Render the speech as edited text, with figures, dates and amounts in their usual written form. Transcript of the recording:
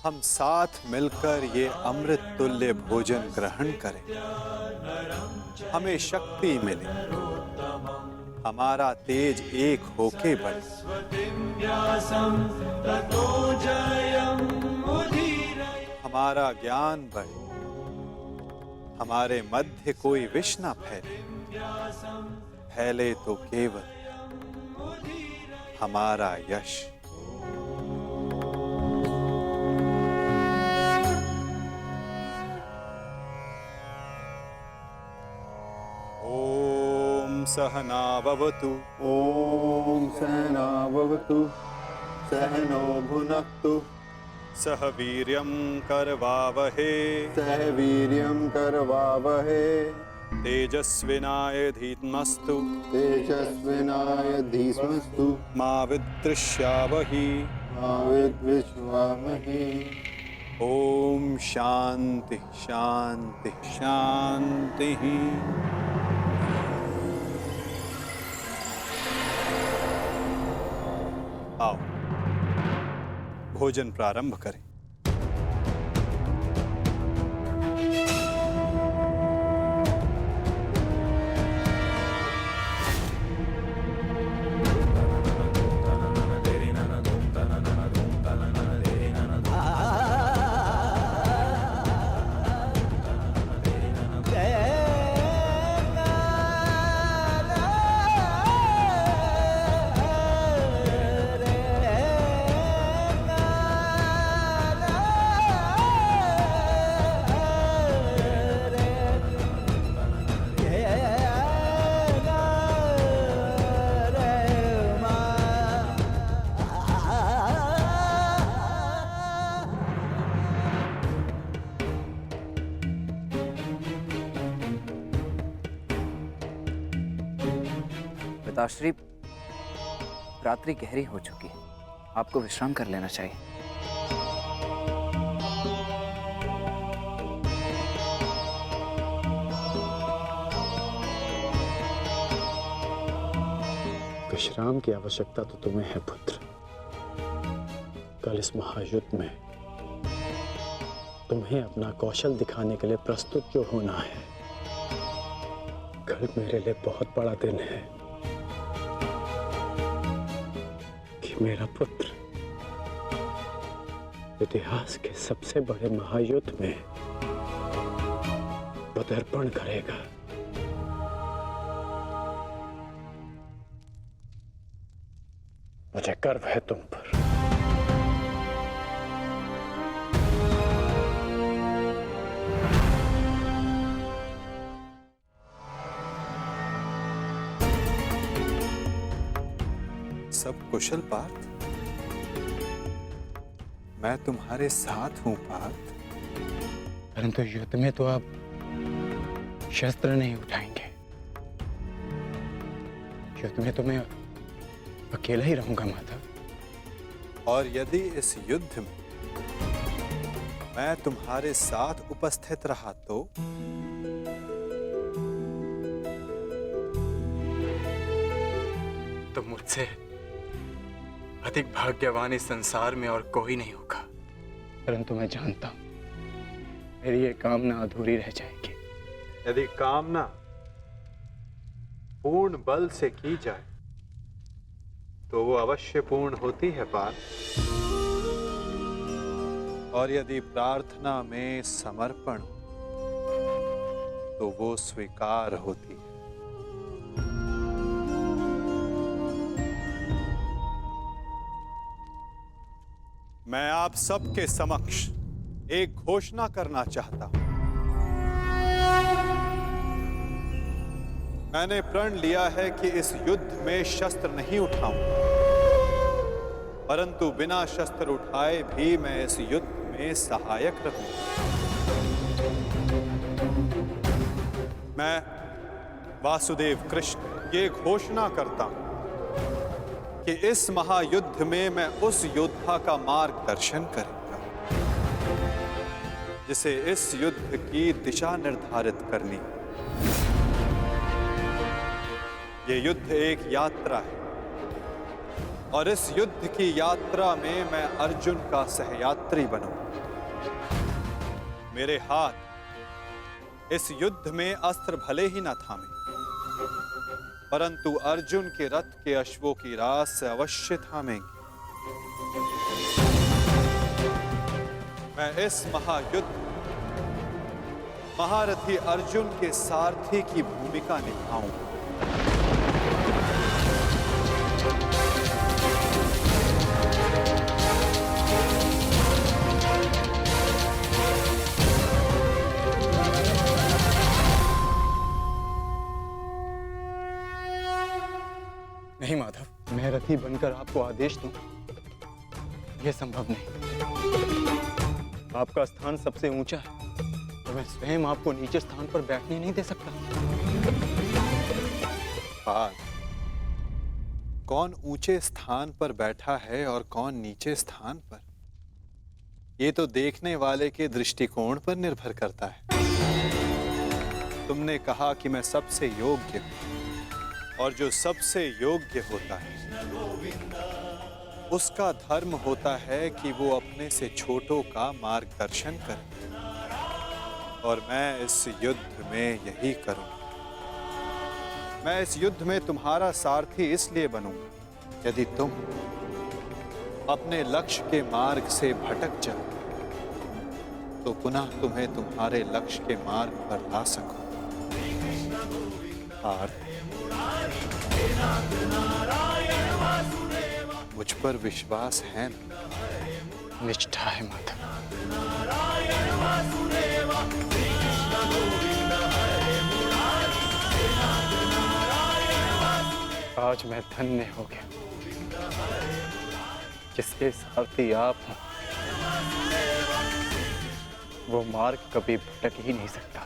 हम साथ मिलकर ये अमृत तुल्य भोजन ग्रहण करें, हमें शक्ति मिले, हमारा तेज एक होके बढ़े, हमारा ज्ञान बढ़े, हमारे मध्य कोई विष न फैले, फैले तो केवल हमारा यश। ओम सहना भवतु। ओम सहना भवतु। सहनो भुनक्तु। सह वीर्यं करवावहे। सह वीर्यं करवावहे। तेजस्विनाय धीमस्तु। तेजस्विनाय धीमस्तु। मा विद्विषावहि। मा विद्विषावहि। ओम शांति शांति शांति। आओ भोजन प्रारंभ करें। पिताश्री, रात्रि गहरी हो चुकी है, आपको विश्राम कर लेना चाहिए। विश्राम की आवश्यकता तो तुम्हें है पुत्र। कल इस महायुद्ध में तुम्हें अपना कौशल दिखाने के लिए प्रस्तुत जो होना है। कल मेरे लिए बहुत बड़ा दिन है कि मेरा पुत्र इतिहास के सबसे बड़े महायुद्ध में पदार्पण करेगा। मुझे गर्व है तुम पर। सब कुशल पार्थ? मैं तुम्हारे साथ हूं पार्थ। परंतु युद्ध में तो आप शस्त्र नहीं उठाएंगे। युद्ध में तो मैं अकेला ही रहूंगा माता। और यदि इस युद्ध में मैं तुम्हारे साथ उपस्थित रहा तो मुझसे अधिक भाग्यवान इस संसार में और कोई नहीं होगा। परंतु मैं जानता हूं मेरी ये कामना अधूरी रह जाएगी। यदि कामना पूर्ण बल से की जाए तो वो अवश्य पूर्ण होती है पार्थ। और यदि प्रार्थना में समर्पण तो वो स्वीकार होती है। मैं आप सबके समक्ष एक घोषणा करना चाहता हूं। मैंने प्रण लिया है कि इस युद्ध में शस्त्र नहीं उठाऊंगा, परंतु बिना शस्त्र उठाए भी मैं इस युद्ध में सहायक रहूंगा। मैं वासुदेव कृष्ण ये घोषणा करता हूं कि इस महायुद्ध में मैं उस योद्धा का मार्गदर्शन करूंगा जिसे इस युद्ध की दिशा निर्धारित करनी। ये युद्ध एक यात्रा है और इस युद्ध की यात्रा में मैं अर्जुन का सहयात्री मंत्री बनूं। मेरे हाथ इस युद्ध में अस्त्र भले ही ना थामे, परंतु अर्जुन के रथ के अश्वों की रास से अवश्य थामेंगे। मैं इस महायुद्ध महारथी अर्जुन के सारथी की भूमिका निभाऊंगा। नहीं माधव, मैं रथी बनकर आपको आदेश दूं, यह संभव नहीं। आपका स्थान सबसे ऊंचा है और मैं स्वयं आपको नीचे स्थान पर बैठने नहीं दे सकता। पाल, कौन ऊंचे स्थान पर बैठा है और कौन नीचे स्थान पर, ये तो देखने वाले के दृष्टिकोण पर निर्भर करता है। तुमने कहा कि मैं सबसे योग्य हूं, और जो सबसे योग्य होता है उसका धर्म होता है कि वो अपने से छोटों का मार्गदर्शन करे, और मैं इस युद्ध में यही करूंगा। मैं इस युद्ध में तुम्हारा सारथी इसलिए बनूंगा, यदि तुम अपने लक्ष्य के मार्ग से भटक जाओ तो पुनः तुम्हें तुम्हारे लक्ष्य के मार्ग पर ला सकूं। मुझ पर विश्वास है ना? निष्ठा है माधव। आज मैं धन्य हो गया, जिसके सारथी आप हो वो मार्ग कभी भटक ही नहीं सकता।